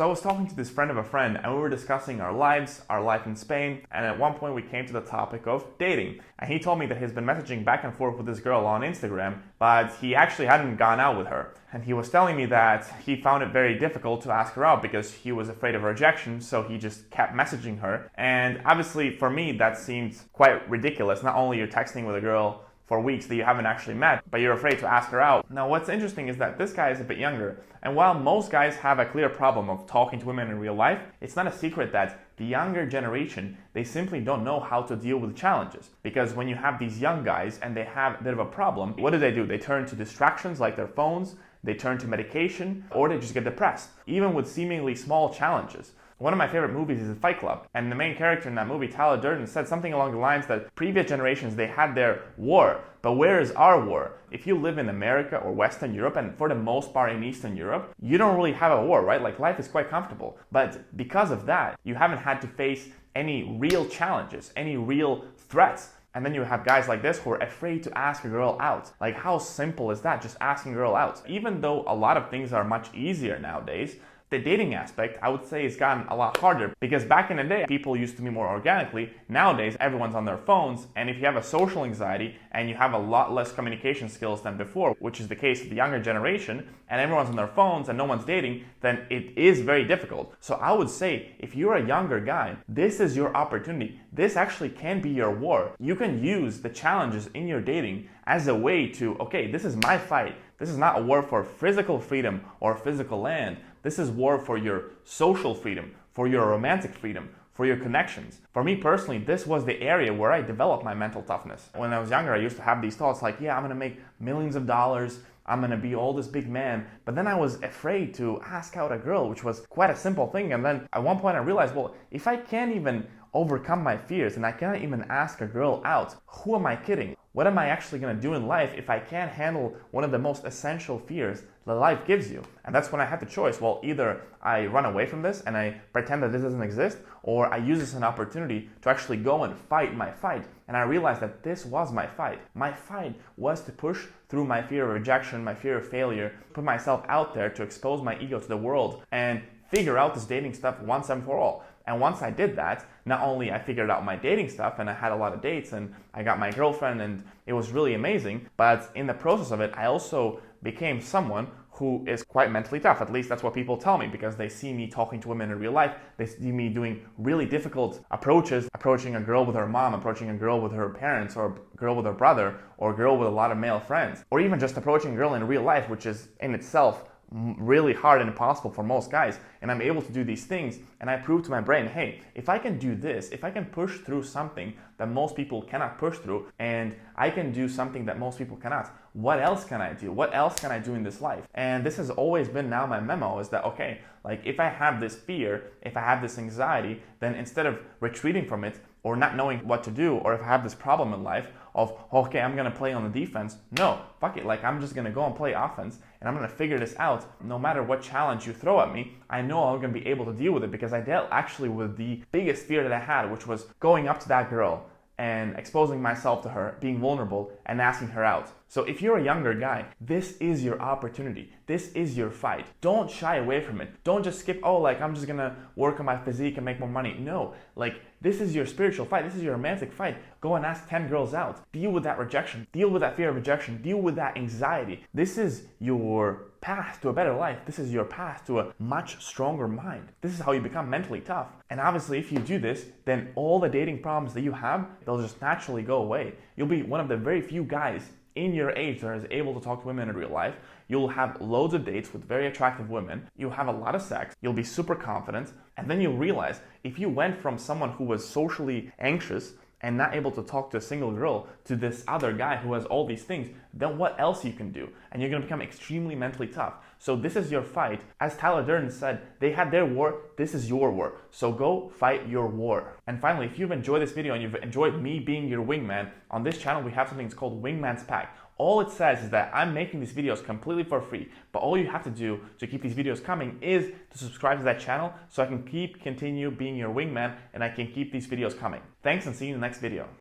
So I was talking to this friend of a friend and we were discussing our lives, our life in Spain, and at one point we came to the topic of dating. And he told me that he's been messaging back and forth with this girl on Instagram, but he actually hadn't gone out with her. And he was telling me that he found it very difficult to ask her out because he was afraid of rejection, so he just kept messaging her. And obviously for me that seemed quite ridiculous. Not only you're texting with a girl for weeks that you haven't actually met, but you're afraid to ask her out. Now what's interesting is that this guy is a bit younger, and while most guys have a clear problem of talking to women in real life, it's not a secret that the younger generation, they simply don't know how to deal with challenges. Because when you have these young guys and they have a bit of a problem, what do? They turn to distractions like their phones, they turn to medication, or they just get depressed, even with seemingly small challenges. One of my favorite movies is Fight Club, and the main character in that movie, Tyler Durden, said something along the lines that previous generations, they had their war, but where is our war? If you live in America or Western Europe, and for the most part in Eastern Europe, you don't really have a war, right? Like life is quite comfortable. But because of that, you haven't had to face any real challenges, any real threats. And then you have guys like this who are afraid to ask a girl out. Like how simple is that, just asking a girl out? Even though a lot of things are much easier nowadays, the dating aspect, I would say, has gotten a lot harder because back in the day, people used to meet more organically. Nowadays, everyone's on their phones, and if you have a social anxiety and you have a lot less communication skills than before, which is the case of the younger generation, and everyone's on their phones and no one's dating, then it is very difficult. So I would say, if you're a younger guy, this is your opportunity. This actually can be your war. You can use the challenges in your dating as a way to, okay, this is my fight. This is not a war for physical freedom or physical land. This is war for your social freedom, for your romantic freedom, for your connections. For me personally, this was the area where I developed my mental toughness. When I was younger, I used to have these thoughts like, yeah, I'm gonna make millions of dollars, I'm gonna be all this big man. But then I was afraid to ask out a girl, which was quite a simple thing. And then at one point I realized, well, if I can't even overcome my fears and I can't even ask a girl out, who am I kidding? What am I actually going to do in life if I can't handle one of the most essential fears that life gives you? And that's when I had the choice. Well, either I run away from this and I pretend that this doesn't exist, or I use this as an opportunity to actually go and fight my fight. And I realized that this was my fight. My fight was to push through my fear of rejection, my fear of failure, put myself out there to expose my ego to the world and figure out this dating stuff once and for all. And once I did that, not only I figured out my dating stuff and I had a lot of dates and I got my girlfriend and it was really amazing, but in the process of it, I also became someone who is quite mentally tough. At least that's what people tell me because they see me talking to women in real life. They see me doing really difficult approaches, approaching a girl with her mom, approaching a girl with her parents, or a girl with her brother, or a girl with a lot of male friends, or even just approaching a girl in real life, which is in itself really hard and impossible for most guys. And I'm able to do these things and I prove to my brain, hey, if I can do this, if I can push through something that most people cannot push through, and I can do something that most people cannot, what else can I do? What else can I do in this life? And this has always been now my memo, is that, okay, like if I have this fear, if I have this anxiety, then instead of retreating from it or not knowing what to do, or if I have this problem in life of, okay, I'm gonna play on the defense, no, fuck it, like I'm just gonna go and play offense and I'm gonna figure this out. No matter what challenge you throw at me, I know I'm gonna be able to deal with it because I dealt actually with the biggest fear that I had, which was going up to that girl and exposing myself to her, being vulnerable, and asking her out. So if you're a younger guy, this is your opportunity. This is your fight. Don't shy away from it. Don't just skip, oh, like I'm just gonna work on my physique and make more money. No, like this is your spiritual fight. This is your romantic fight. Go and ask 10 girls out. Deal with that rejection. Deal with that fear of rejection. Deal with that anxiety. This is your path to a better life. This is your path to a much stronger mind. This is how you become mentally tough. And obviously, if you do this, then all the dating problems that you have, they'll just naturally go away. You'll be one of the very few guys in your age that is able to talk to women in real life. You'll have loads of dates with very attractive women. You'll have a lot of sex. You'll be super confident. And then you'll realize if you went from someone who was socially anxious and not able to talk to a single girl to this other guy who has all these things, then what else you can do? And you're gonna become extremely mentally tough. So this is your fight. As Tyler Durden said, they had their war, this is your war. So go fight your war. And finally, if you've enjoyed this video and you've enjoyed me being your wingman, on this channel we have something that's called Wingman's Pack. All it says is that I'm making these videos completely for free, but all you have to do to keep these videos coming is to subscribe to that channel so I can continue being your wingman and I can keep these videos coming. Thanks and see you in the next video.